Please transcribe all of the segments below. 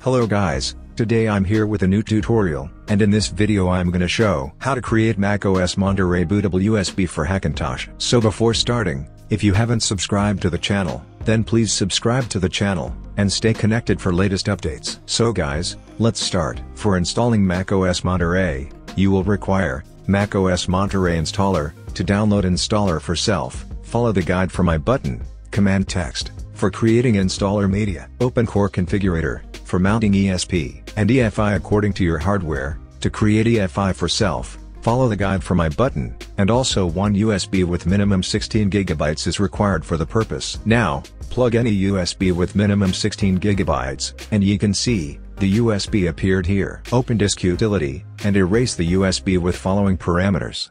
Hello guys, today I'm here with a new tutorial, and in this video I'm gonna show how to create macOS Monterey Bootable USB for Hackintosh. So before starting, if you haven't subscribed to the channel, then please subscribe to the channel, and stay connected for latest updates. So guys, let's start. For installing macOS Monterey, you will require macOS Monterey installer. To download installer for self, follow the guide for my button, command text. For creating installer media, OpenCore configurator. For mounting ESP and EFI according to your hardware. To create EFI for self, follow the guide for my button, and also one USB with minimum 16 GB is required for the purpose. Now, plug any USB with minimum 16 GB, and you can see, the USB appeared here. Open disk utility, and erase the USB with following parameters.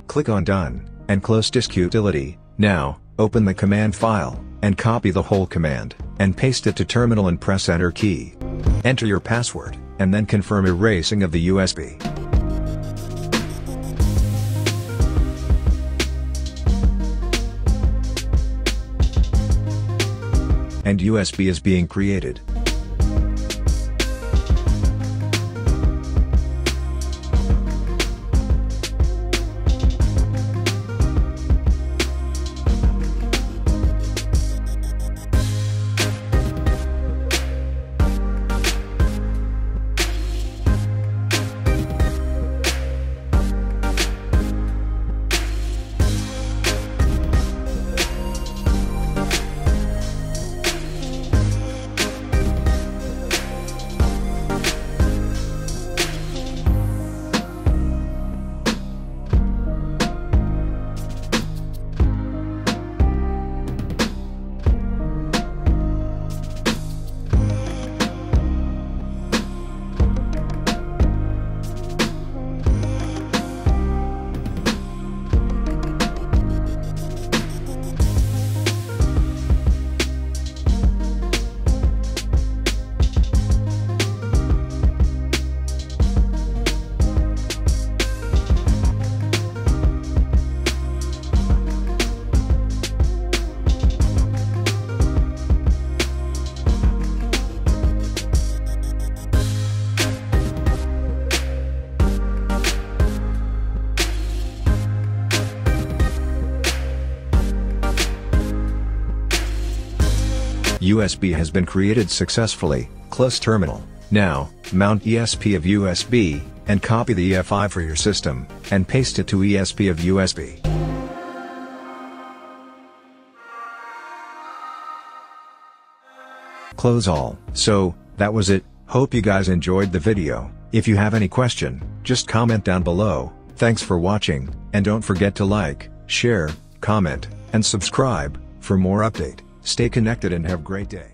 Click on Done, and close disk utility. Now, open the command file, and copy the whole command, and paste it to terminal and press Enter key. Enter your password, and then confirm erasing of the USB. And USB is being created. USB has been created successfully. Close terminal. Now, mount ESP of USB, and copy the EFI for your system, and paste it to ESP of USB. Close all. So, that was it. Hope you guys enjoyed the video. If you have any question, just comment down below. Thanks for watching, and don't forget to like, share, comment, and subscribe, for more update. Stay connected and have a great day.